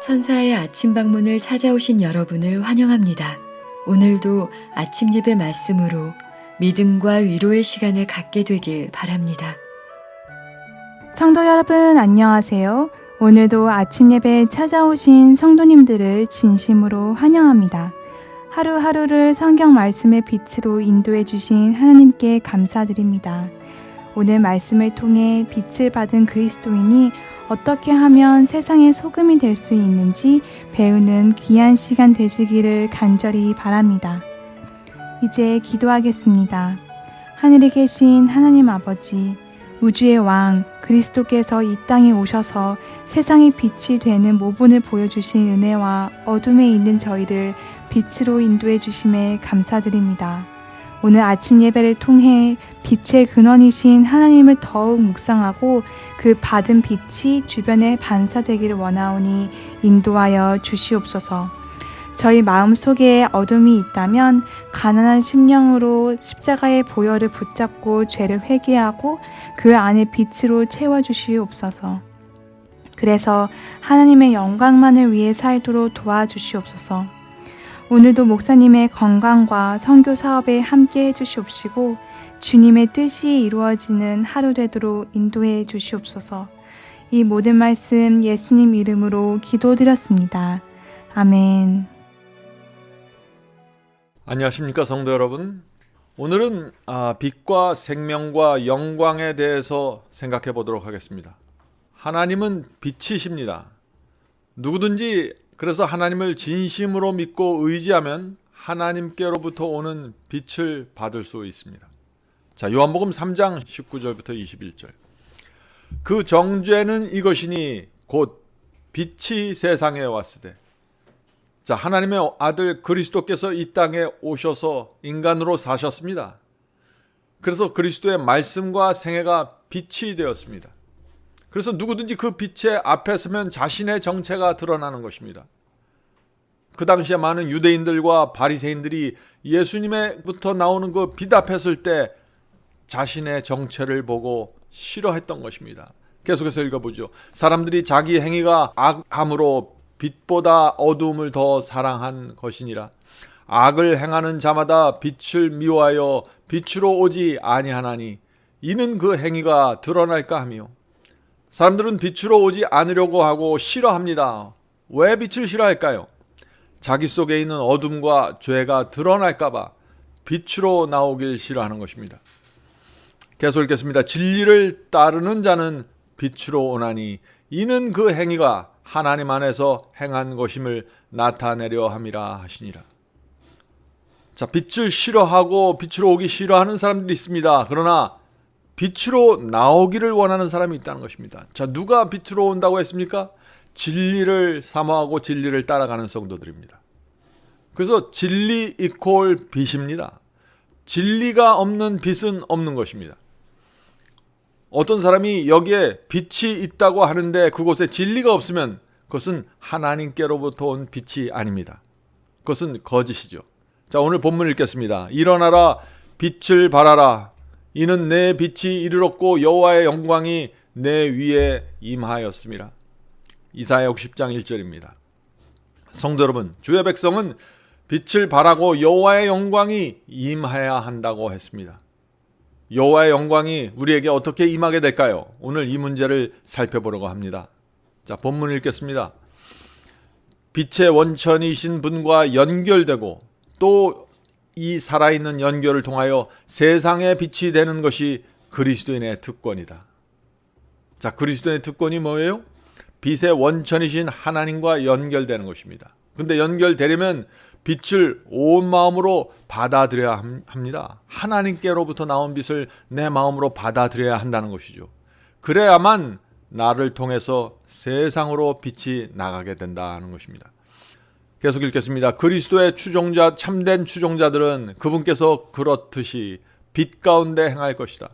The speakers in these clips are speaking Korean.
천사의 아침 방문을 찾아오신 여러분을 환영합니다. 오늘도 아침 예배 말씀으로 믿음과 위로의 시간을 갖게 되길 바랍니다. 성도 여러분 안녕하세요. 오늘도 아침 예배에 찾아오신 성도님들을 진심으로 환영합니다. 하루하루를 성경 말씀의 빛으로 인도해 주신 하나님께 감사드립니다. 오늘 말씀을 통해 빛을 받은 그리스도인이 어떻게 하면 세상의 소금이 될 수 있는지 배우는 귀한 시간 되시기를 간절히 바랍니다. 이제 기도하겠습니다. 하늘에 계신 하나님 아버지, 우주의 왕 그리스도께서 이 땅에 오셔서 세상의 빛이 되는 모분을 보여주신 은혜와 어둠에 있는 저희를 빛으로 인도해 주심에 감사드립니다. 오늘 아침 예배를 통해 빛의 근원이신 하나님을 더욱 묵상하고 그 받은 빛이 주변에 반사되기를 원하오니 인도하여 주시옵소서. 저희 마음속에 어둠이 있다면 가난한 심령으로 십자가의 보혈을 붙잡고 죄를 회개하고 그 안에 빛으로 채워주시옵소서. 그래서 하나님의 영광만을 위해 살도록 도와주시옵소서. 오늘도 목사님의 건강과 선교 사업에 함께 해주시옵시고 주님의 뜻이 이루어지는 하루 되도록 인도해 주시옵소서. 이 모든 말씀 예수님 이름으로 기도드렸습니다. 아멘. 안녕하십니까 성도 여러분. 오늘은 빛과 생명과 영광에 대해서 생각해 보도록 하겠습니다. 하나님은 빛이십니다. 누구든지 그래서 하나님을 진심으로 믿고 의지하면 하나님께로부터 오는 빛을 받을 수 있습니다. 자, 요한복음 3장 19절부터 21절. 그 정죄는 이것이니 곧 빛이 세상에 왔으되. 자, 하나님의 아들 그리스도께서 이 땅에 오셔서 인간으로 사셨습니다. 그래서 그리스도의 말씀과 생애가 빛이 되었습니다. 그래서 누구든지 그 빛의 앞에 서면 자신의 정체가 드러나는 것입니다. 그 당시에 많은 유대인들과 바리새인들이 예수님의부터 나오는 그 빛 앞에 설 때 자신의 정체를 보고 싫어했던 것입니다. 계속해서 읽어보죠. 사람들이 자기 행위가 악함으로 빛보다 어두움을 더 사랑한 것이니라. 악을 행하는 자마다 빛을 미워하여 빛으로 오지 아니하나니 이는 그 행위가 드러날까 하며. 사람들은 빛으로 오지 않으려고 하고 싫어합니다. 왜 빛을 싫어할까요? 자기 속에 있는 어둠과 죄가 드러날까 봐 빛으로 나오길 싫어하는 것입니다. 계속 읽겠습니다. 진리를 따르는 자는 빛으로 오나니 이는 그 행위가 하나님 안에서 행한 것임을 나타내려 함이라 하시니라. 자, 빛을 싫어하고 빛으로 오기 싫어하는 사람들이 있습니다. 그러나 빛으로 나오기를 원하는 사람이 있다는 것입니다. 자, 누가 빛으로 온다고 했습니까? 진리를 사모하고 진리를 따라가는 성도들입니다. 그래서 진리 이퀄 빛입니다. 진리가 없는 빛은 없는 것입니다. 어떤 사람이 여기에 빛이 있다고 하는데 그곳에 진리가 없으면 그것은 하나님께로부터 온 빛이 아닙니다. 그것은 거짓이죠. 자, 오늘 본문 읽겠습니다. 일어나라, 빛을 발하라. 이는 내 빛이 이르렀고 여호와의 영광이 내 위에 임하였음이라. 이사야 60장 1절입니다. 성도 여러분, 주의 백성은 빛을 발하고 여호와의 영광이 임해야 한다고 했습니다. 여호와의 영광이 우리에게 어떻게 임하게 될까요? 오늘 이 문제를 살펴보려고 합니다. 자, 본문 읽겠습니다. 빛의 원천이신 분과 연결되고 또 이 살아있는 연결을 통하여 세상의 빛이 되는 것이 그리스도인의 특권이다. 자, 그리스도인의 특권이 뭐예요? 빛의 원천이신 하나님과 연결되는 것입니다. 근데 연결되려면 빛을 온 마음으로 받아들여야 합니다. 하나님께로부터 나온 빛을 내 마음으로 받아들여야 한다는 것이죠. 그래야만 나를 통해서 세상으로 빛이 나가게 된다는 것입니다. 계속 읽겠습니다. 그리스도의 추종자, 참된 추종자들은 그분께서 그렇듯이 빛 가운데 행할 것이다.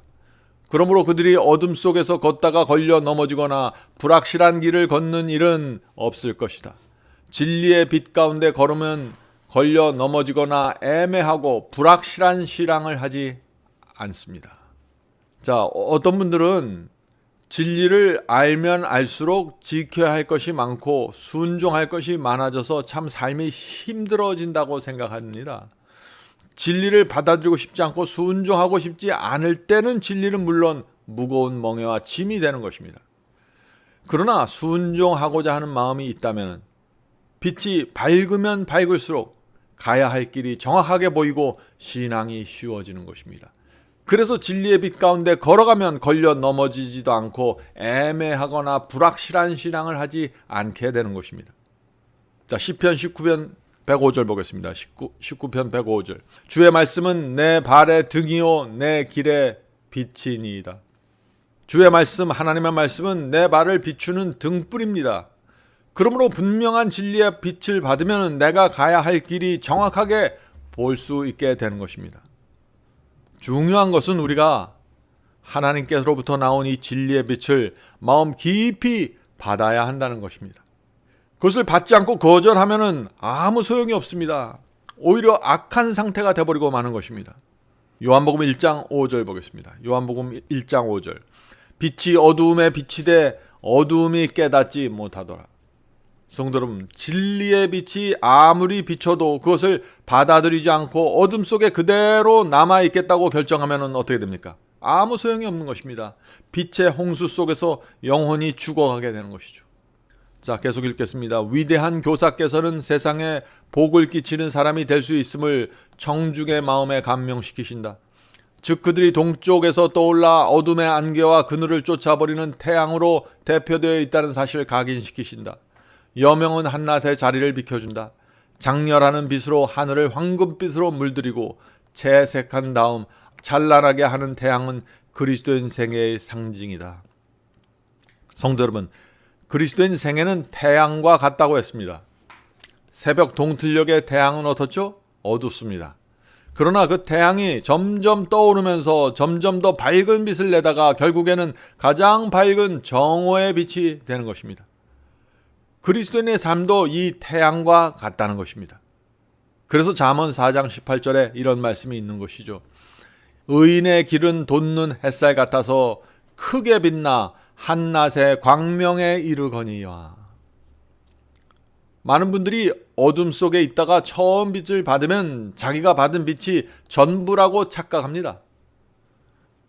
그러므로 그들이 어둠 속에서 걷다가 걸려 넘어지거나 불확실한 길을 걷는 일은 없을 것이다. 진리의 빛 가운데 걸으면 걸려 넘어지거나 애매하고 불확실한 신앙을 하지 않습니다. 자, 어떤 분들은 진리를 알면 알수록 지켜야 할 것이 많고 순종할 것이 많아져서 참 삶이 힘들어진다고 생각합니다. 진리를 받아들이고 싶지 않고 순종하고 싶지 않을 때는 진리는 물론 무거운 멍에와 짐이 되는 것입니다. 그러나 순종하고자 하는 마음이 있다면 빛이 밝으면 밝을수록 가야 할 길이 정확하게 보이고 신앙이 쉬워지는 것입니다. 그래서 진리의 빛 가운데 걸어가면 걸려 넘어지지도 않고 애매하거나 불확실한 신앙을 하지 않게 되는 것입니다. 자, 시편 19편 105절 보겠습니다. 19편 105절. 주의 말씀은 내 발의 등이요 내 길의 빛이니이다. 주의 말씀, 하나님의 말씀은 내 발을 비추는 등불입니다. 그러므로 분명한 진리의 빛을 받으면 내가 가야 할 길이 정확하게 볼 수 있게 되는 것입니다. 중요한 것은 우리가 하나님께로부터 나온 이 진리의 빛을 마음 깊이 받아야 한다는 것입니다. 그것을 받지 않고 거절하면 아무 소용이 없습니다. 오히려 악한 상태가 되어버리고 마는 것입니다. 요한복음 1장 5절 보겠습니다. 요한복음 1장 5절. 빛이 어두움에 비치되 어두움이 깨닫지 못하더라. 성도 여러분, 진리의 빛이 아무리 비춰도 그것을 받아들이지 않고 어둠 속에 그대로 남아있겠다고 결정하면 어떻게 됩니까? 아무 소용이 없는 것입니다. 빛의 홍수 속에서 영혼이 죽어가게 되는 것이죠. 자, 계속 읽겠습니다. 위대한 교사께서는 세상에 복을 끼치는 사람이 될 수 있음을 청중의 마음에 감명시키신다. 즉 그들이 동쪽에서 떠올라 어둠의 안개와 그늘을 쫓아버리는 태양으로 대표되어 있다는 사실을 각인시키신다. 여명은 한낮의 자리를 비켜준다. 장렬하는 빛으로 하늘을 황금빛으로 물들이고 채색한 다음 찬란하게 하는 태양은 그리스도인 생애의 상징이다. 성도 여러분, 그리스도인 생애는 태양과 같다고 했습니다. 새벽 동틀녘의 태양은 어떻죠? 어둡습니다. 그러나 그 태양이 점점 떠오르면서 점점 더 밝은 빛을 내다가 결국에는 가장 밝은 정오의 빛이 되는 것입니다. 그리스도인의 삶도 이 태양과 같다는 것입니다. 그래서 잠언 4장 18절에 이런 말씀이 있는 것이죠. 의인의 길은 돋는 햇살 같아서 크게 빛나 한낮의 광명에 이르거니와. 많은 분들이 어둠 속에 있다가 처음 빛을 받으면 자기가 받은 빛이 전부라고 착각합니다.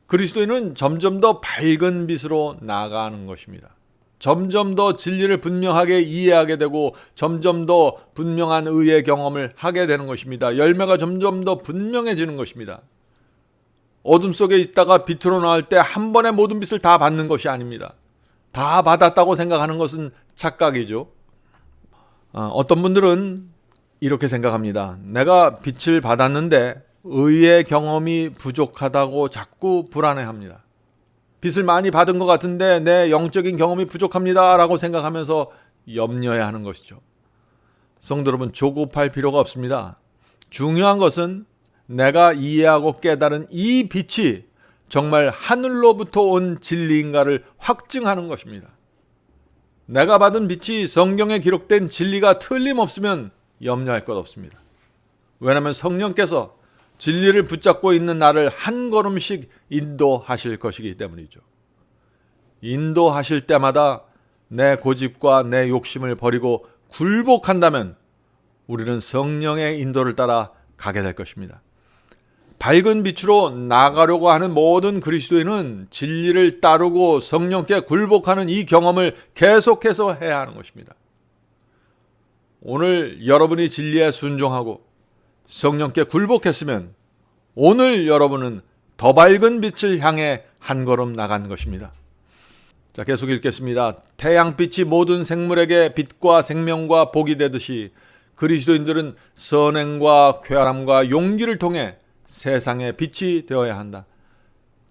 그리스도인은 점점 더 밝은 빛으로 나아가는 것입니다. 점점 더 진리를 분명하게 이해하게 되고 점점 더 분명한 의의 경험을 하게 되는 것입니다. 열매가 점점 더 분명해지는 것입니다. 어둠 속에 있다가 빛으로 나올 때 한 번에 모든 빛을 다 받는 것이 아닙니다. 다 받았다고 생각하는 것은 착각이죠. 어떤 분들은 이렇게 생각합니다. 내가 빛을 받았는데 의의 경험이 부족하다고 자꾸 불안해합니다. 빛을 많이 받은 것 같은데 내 영적인 경험이 부족합니다 라고 생각하면서 염려해야 하는 것이죠. 성도 여러분, 조급할 필요가 없습니다. 중요한 것은 내가 이해하고 깨달은 이 빛이 정말 하늘로부터 온 진리인가를 확증하는 것입니다. 내가 받은 빛이 성경에 기록된 진리가 틀림없으면 염려할 것 없습니다. 왜냐하면 성령께서 진리를 붙잡고 있는 나를 한 걸음씩 인도하실 것이기 때문이죠. 인도하실 때마다 내 고집과 내 욕심을 버리고 굴복한다면 우리는 성령의 인도를 따라 가게 될 것입니다. 밝은 빛으로 나가려고 하는 모든 그리스도인은 진리를 따르고 성령께 굴복하는 이 경험을 계속해서 해야 하는 것입니다. 오늘 여러분이 진리에 순종하고 성령께 굴복했으면 오늘 여러분은 더 밝은 빛을 향해 한 걸음 나간 것입니다. 자, 계속 읽겠습니다. 태양빛이 모든 생물에게 빛과 생명과 복이 되듯이 그리스도인들은 선행과 쾌활함과 용기를 통해 세상의 빛이 되어야 한다.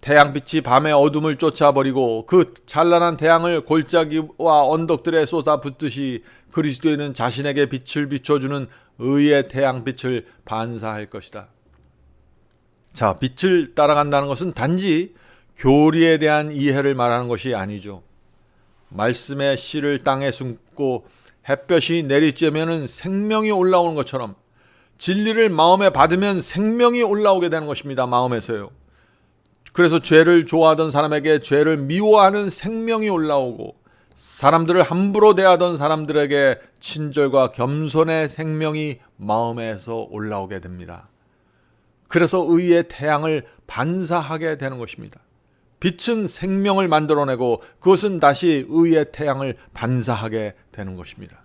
태양빛이 밤의 어둠을 쫓아버리고 그 찬란한 태양을 골짜기와 언덕들에 쏟아붓듯이 그리스도인은 자신에게 빛을 비춰주는 의의 태양빛을 반사할 것이다. 자, 빛을 따라간다는 것은 단지 교리에 대한 이해를 말하는 것이 아니죠. 말씀의 씨를 땅에 숨고 햇볕이 내리쬐면 생명이 올라오는 것처럼 진리를 마음에 받으면 생명이 올라오게 되는 것입니다. 마음에서요. 그래서 죄를 좋아하던 사람에게 죄를 미워하는 생명이 올라오고, 사람들을 함부로 대하던 사람들에게 친절과 겸손의 생명이 마음에서 올라오게 됩니다. 그래서 의의 태양을 반사하게 되는 것입니다. 빛은 생명을 만들어내고 그것은 다시 의의 태양을 반사하게 되는 것입니다.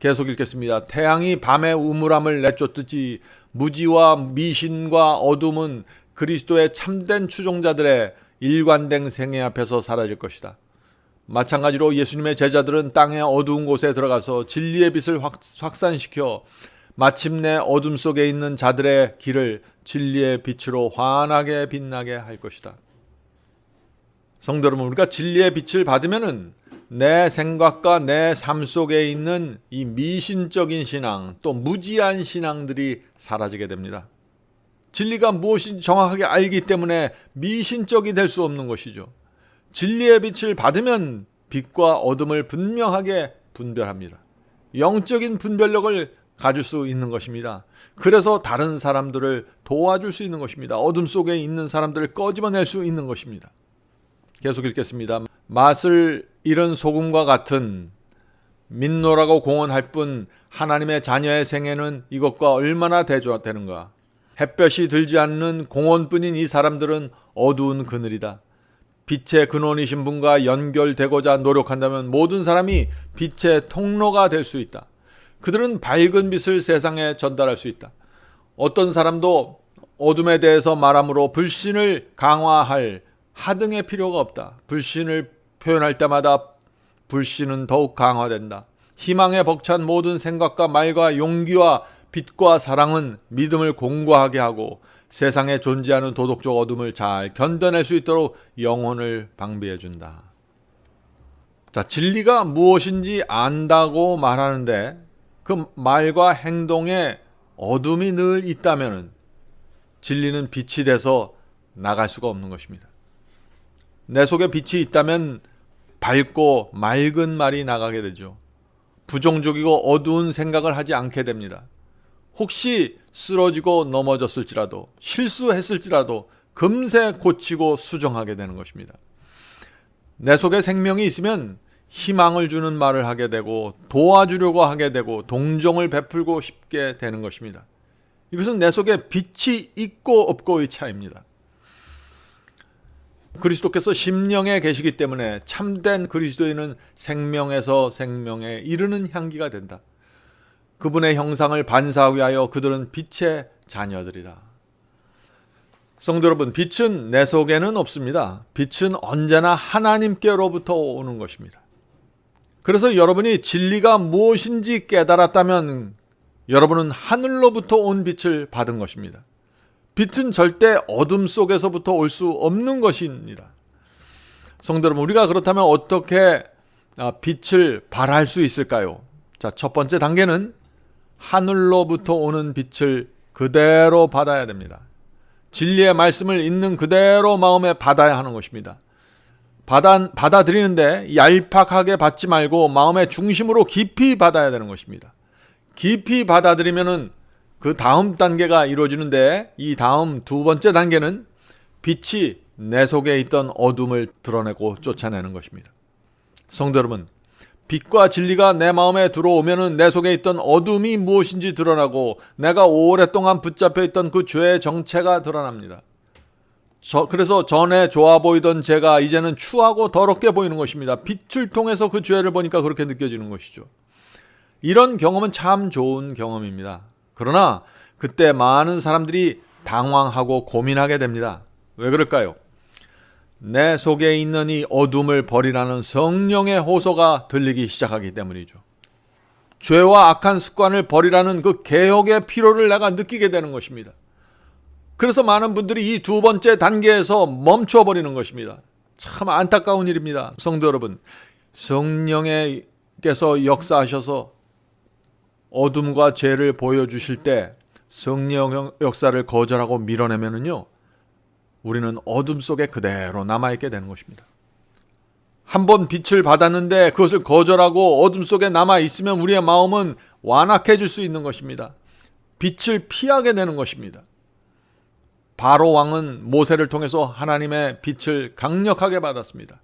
계속 읽겠습니다. 태양이 밤의 우물함을 내쫓듯이 무지와 미신과 어둠은 그리스도의 참된 추종자들의 일관된 생애 앞에서 사라질 것이다. 마찬가지로 예수님의 제자들은 땅의 어두운 곳에 들어가서 진리의 빛을 확산시켜 마침내 어둠 속에 있는 자들의 길을 진리의 빛으로 환하게 빛나게 할 것이다. 성도 여러분, 우리가 진리의 빛을 받으면은 내 생각과 내 삶 속에 있는 이 미신적인 신앙, 또 무지한 신앙들이 사라지게 됩니다. 진리가 무엇인지 정확하게 알기 때문에 미신적이 될 수 없는 것이죠. 진리의 빛을 받으면 빛과 어둠을 분명하게 분별합니다. 영적인 분별력을 가질 수 있는 것입니다. 그래서 다른 사람들을 도와줄 수 있는 것입니다. 어둠 속에 있는 사람들을 꺼집어낼 수 있는 것입니다. 계속 읽겠습니다. 맛을 잃은 소금과 같은 민노라고 공언할 뿐 하나님의 자녀의 생애는 이것과 얼마나 대조되는가. 햇볕이 들지 않는 공원뿐인 이 사람들은 어두운 그늘이다. 빛의 근원이신 분과 연결되고자 노력한다면 모든 사람이 빛의 통로가 될 수 있다. 그들은 밝은 빛을 세상에 전달할 수 있다. 어떤 사람도 어둠에 대해서 말함으로 불신을 강화할 하등의 필요가 없다. 불신을 표현할 때마다 불신은 더욱 강화된다. 희망에 벅찬 모든 생각과 말과 용기와 빛과 사랑은 믿음을 공고하게 하고 세상에 존재하는 도덕적 어둠을 잘 견뎌낼 수 있도록 영혼을 방비해 준다. 자, 진리가 무엇인지 안다고 말하는데 그 말과 행동에 어둠이 늘 있다면 진리는 빛이 돼서 나갈 수가 없는 것입니다. 내 속에 빛이 있다면 밝고 맑은 말이 나가게 되죠. 부정적이고 어두운 생각을 하지 않게 됩니다. 혹시 쓰러지고 넘어졌을지라도 실수했을지라도 금세 고치고 수정하게 되는 것입니다. 내 속에 생명이 있으면 희망을 주는 말을 하게 되고 도와주려고 하게 되고 동정을 베풀고 싶게 되는 것입니다. 이것은 내 속에 빛이 있고 없고의 차이입니다. 그리스도께서 심령에 계시기 때문에 참된 그리스도인은 생명에서 생명에 이르는 향기가 된다. 그분의 형상을 반사하기 위하여 그들은 빛의 자녀들이다. 성도 여러분, 빛은 내 속에는 없습니다. 빛은 언제나 하나님께로부터 오는 것입니다. 그래서 여러분이 진리가 무엇인지 깨달았다면 여러분은 하늘로부터 온 빛을 받은 것입니다. 빛은 절대 어둠 속에서부터 올 수 없는 것입니다. 성도 여러분, 우리가 그렇다면 어떻게 빛을 발할 수 있을까요? 자, 첫 번째 단계는 하늘로부터 오는 빛을 그대로 받아야 됩니다. 진리의 말씀을 있는 그대로 마음에 받아야 하는 것입니다. 받아들이는데 얄팍하게 받지 말고 마음의 중심으로 깊이 받아야 되는 것입니다. 깊이 받아들이면은 그 다음 단계가 이루어지는데 이 다음 두 번째 단계는 빛이 내 속에 있던 어둠을 드러내고 쫓아내는 것입니다. 성도 여러분, 빛과 진리가 내 마음에 들어오면은 내 속에 있던 어둠이 무엇인지 드러나고 내가 오랫동안 붙잡혀 있던 그 죄의 정체가 드러납니다. 그래서 전에 좋아 보이던 죄가 이제는 추하고 더럽게 보이는 것입니다. 빛을 통해서 그 죄를 보니까 그렇게 느껴지는 것이죠. 이런 경험은 참 좋은 경험입니다. 그러나 그때 많은 사람들이 당황하고 고민하게 됩니다. 왜 그럴까요? 내 속에 있는 이 어둠을 버리라는 성령의 호소가 들리기 시작하기 때문이죠. 죄와 악한 습관을 버리라는 그 개혁의 필요를 내가 느끼게 되는 것입니다. 그래서 많은 분들이 이 두 번째 단계에서 멈춰버리는 것입니다. 참 안타까운 일입니다. 성도 여러분, 성령께서 역사하셔서 어둠과 죄를 보여주실 때 성령 역사를 거절하고 밀어내면은요, 우리는 어둠 속에 그대로 남아있게 되는 것입니다. 한번 빛을 받았는데 그것을 거절하고 어둠 속에 남아있으면 우리의 마음은 완악해질 수 있는 것입니다. 빛을 피하게 되는 것입니다. 바로 왕은 모세를 통해서 하나님의 빛을 강력하게 받았습니다.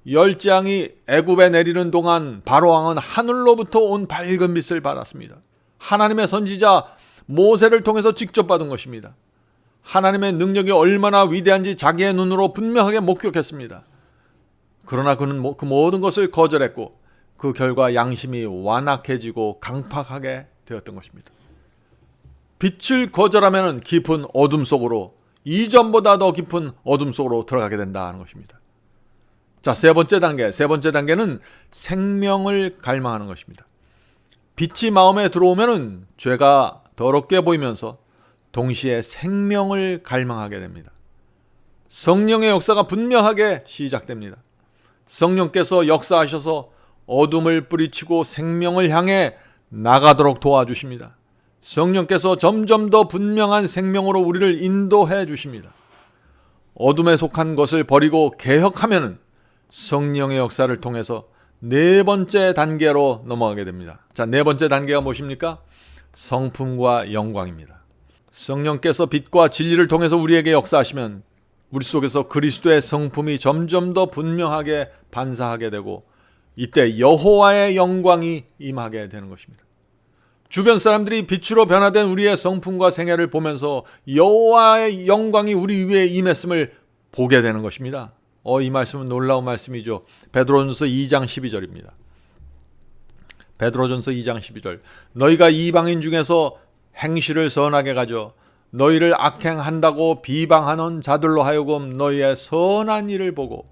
열재앙이 애굽에 내리는 동안 바로 왕은 하늘로부터 온 밝은 빛을 받았습니다. 하나님의 선지자 모세를 통해서 직접 받은 것입니다. 하나님의 능력이 얼마나 위대한지 자기의 눈으로 분명하게 목격했습니다. 그러나 그는 그 모든 것을 거절했고 그 결과 양심이 완악해지고 강팍하게 되었던 것입니다. 빛을 거절하면 깊은 어둠 속으로, 이전보다 더 깊은 어둠 속으로 들어가게 된다는 것입니다. 자, 세 번째 단계는 생명을 갈망하는 것입니다. 빛이 마음에 들어오면 죄가 더럽게 보이면서 동시에 생명을 갈망하게 됩니다. 성령의 역사가 분명하게 시작됩니다. 성령께서 역사하셔서 어둠을 뿌리치고 생명을 향해 나가도록 도와주십니다. 성령께서 점점 더 분명한 생명으로 우리를 인도해 주십니다. 어둠에 속한 것을 버리고 개혁하면 성령의 역사를 통해서 네 번째 단계로 넘어가게 됩니다. 자, 네 번째 단계가 무엇입니까? 성품과 영광입니다. 성령께서 빛과 진리를 통해서 우리에게 역사하시면 우리 속에서 그리스도의 성품이 점점 더 분명하게 반사하게 되고 이때 여호와의 영광이 임하게 되는 것입니다. 주변 사람들이 빛으로 변화된 우리의 성품과 생애를 보면서 여호와의 영광이 우리 위에 임했음을 보게 되는 것입니다. 이 말씀은 놀라운 말씀이죠. 베드로전서 2장 12절입니다. 베드로전서 2장 12절. 너희가 이방인 중에서 행실을 선하게 가져 너희를 악행한다고 비방하는 자들로 하여금 너희의 선한 일을 보고,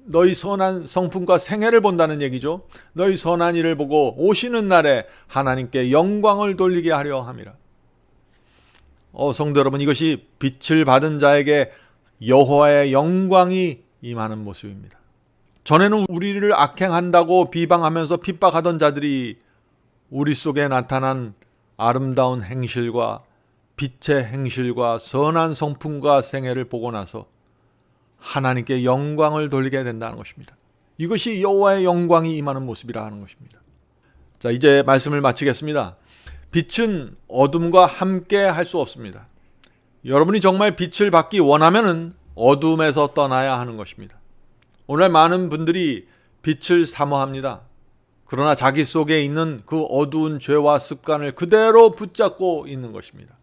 너희 선한 성품과 생애를 본다는 얘기죠. 너희 선한 일을 보고 오시는 날에 하나님께 영광을 돌리게 하려 함이라. 성도 여러분, 이것이 빛을 받은 자에게 여호와의 영광이 임하는 모습입니다. 전에는 우리를 악행한다고 비방하면서 핍박하던 자들이 우리 속에 나타난 아름다운 행실과 빛의 행실과 선한 성품과 생애를 보고 나서 하나님께 영광을 돌리게 된다는 것입니다. 이것이 여호와의 영광이 임하는 모습이라 하는 것입니다. 자, 이제 말씀을 마치겠습니다. 빛은 어둠과 함께 할 수 없습니다. 여러분이 정말 빛을 받기 원하면은 어둠에서 떠나야 하는 것입니다. 오늘 많은 분들이 빛을 사모합니다. 그러나 자기 속에 있는 그 어두운 죄와 습관을 그대로 붙잡고 있는 것입니다.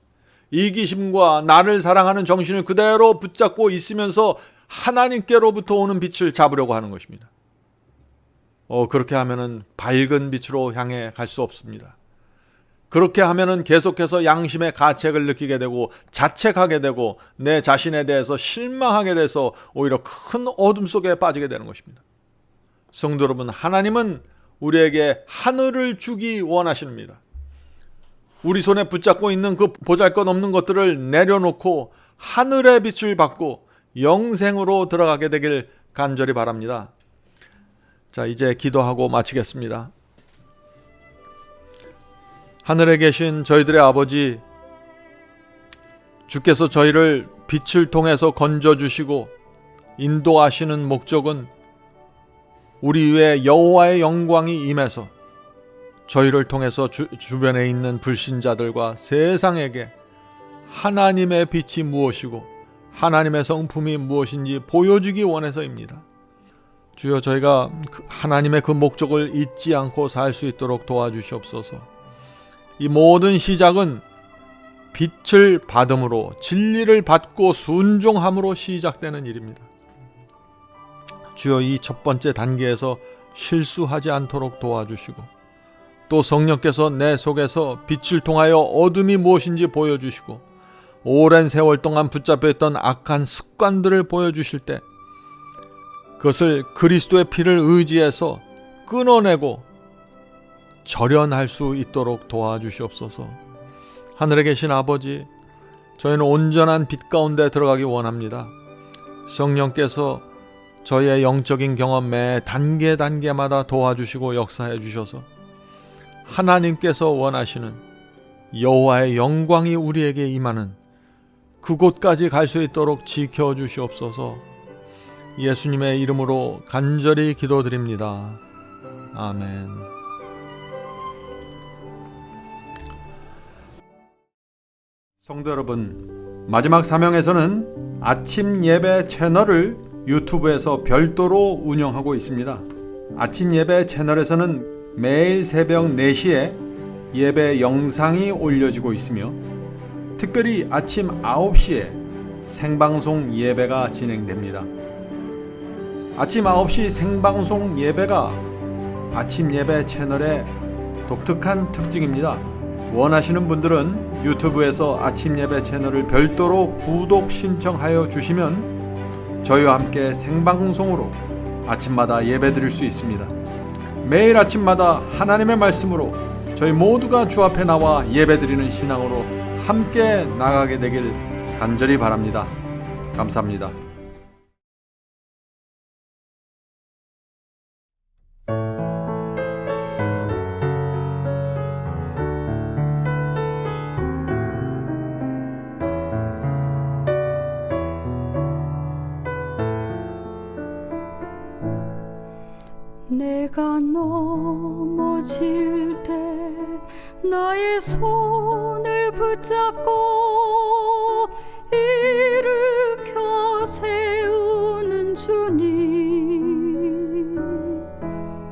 이기심과 나를 사랑하는 정신을 그대로 붙잡고 있으면서 하나님께로부터 오는 빛을 잡으려고 하는 것입니다. 그렇게 하면은 밝은 빛으로 향해 갈 수 없습니다. 그렇게 하면은 계속해서 양심의 가책을 느끼게 되고 자책하게 되고 내 자신에 대해서 실망하게 돼서 오히려 큰 어둠 속에 빠지게 되는 것입니다. 성도 여러분, 하나님은 우리에게 하늘을 주기 원하십니다. 우리 손에 붙잡고 있는 그 보잘것없는 것들을 내려놓고 하늘의 빛을 받고 영생으로 들어가게 되길 간절히 바랍니다. 자, 이제 기도하고 마치겠습니다. 하늘에 계신 저희들의 아버지, 주께서 저희를 빛을 통해서 건져주시고 인도하시는 목적은 우리 위에 여호와의 영광이 임해서 저희를 통해서 주변에 있는 불신자들과 세상에게 하나님의 빛이 무엇이고 하나님의 성품이 무엇인지 보여주기 원해서입니다. 주여, 저희가 하나님의 그 목적을 잊지 않고 살 수 있도록 도와주시옵소서. 이 모든 시작은 빛을 받음으로, 진리를 받고 순종함으로 시작되는 일입니다. 주여, 이 첫 번째 단계에서 실수하지 않도록 도와주시고 또 성령께서 내 속에서 빛을 통하여 어둠이 무엇인지 보여주시고 오랜 세월 동안 붙잡혀 있던 악한 습관들을 보여주실 때 그것을 그리스도의 피를 의지해서 끊어내고 절연할 수 있도록 도와주시옵소서. 하늘에 계신 아버지, 저희는 온전한 빛 가운데 들어가기 원합니다. 성령께서 저희의 영적인 경험 매 단계마다 도와주시고 역사해 주셔서 하나님께서 원하시는 여호와의 영광이 우리에게 임하는 그곳까지 갈 수 있도록 지켜주시옵소서. 예수님의 이름으로 간절히 기도드립니다. 아멘. 성도 여러분, 마지막 사명에서는 아침 예배 채널을 유튜브에서 별도로 운영하고 있습니다. 아침 예배 채널에서는 매일 새벽 4시에 예배 영상이 올려지고 있으며 특별히 아침 9시에 생방송 예배가 진행됩니다. 아침 9시 생방송 예배가 아침 예배 채널의 독특한 특징입니다. 원하시는 분들은 유튜브에서 아침 예배 채널을 별도로 구독 신청하여 주시면 저희와 함께 생방송으로 아침마다 예배 드릴 수 있습니다. 매일 아침마다 하나님의 말씀으로 저희 모두가 주 앞에 나와 예배 드리는 신앙으로 함께 나가게 되길 간절히 바랍니다. 감사합니다. 내가 넘어질 때 나의 손을 붙잡고 일으켜 세우는 주님,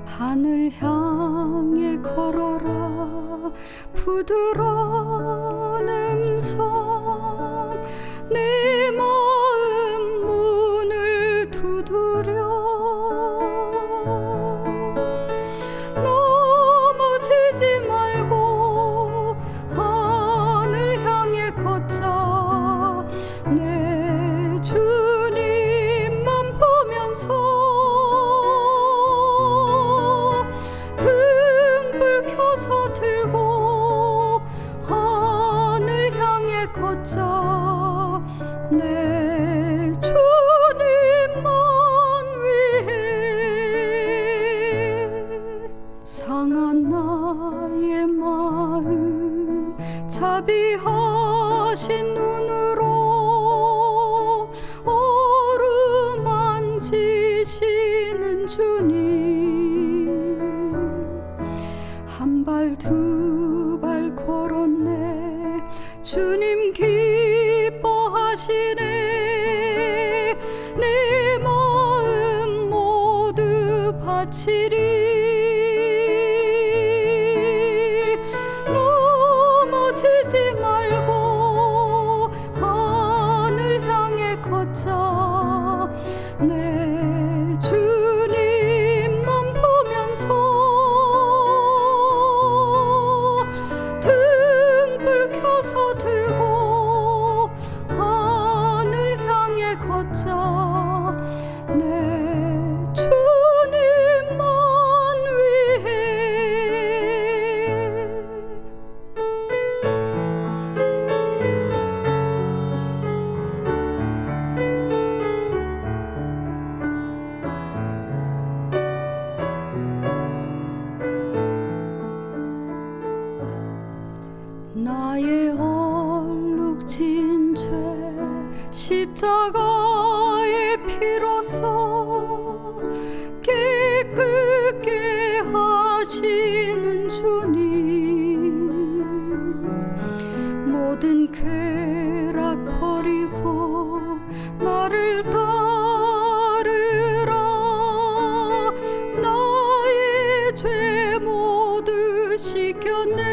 하늘 향해 걸어라 부드러운 음성, 내 마음 문을 두드려 넘어지지 말고 하늘 향해 걷자. 내 주님만 보면서 등불 켜서 들고 하늘 향해 걷자. 내 주님만 위해 상한 나의 마음 자비하신 눈으로 어루만지시는 주님, 한 발 두 발 걸었네 주님 기뻐하시네. 내 마음 모두 바치리. 넘어지지 말고 하늘 향해 걷자. 내 주님만 보면서 등불 켜서 들고 하늘 향해 걷자. 내 주님만 위해. 나의 얼룩진 죄 십자가의 피로써 깨끗게 하시는 주님, 모든 쾌락 버리고 나를 따르라. 나의 죄 모두 씻겨내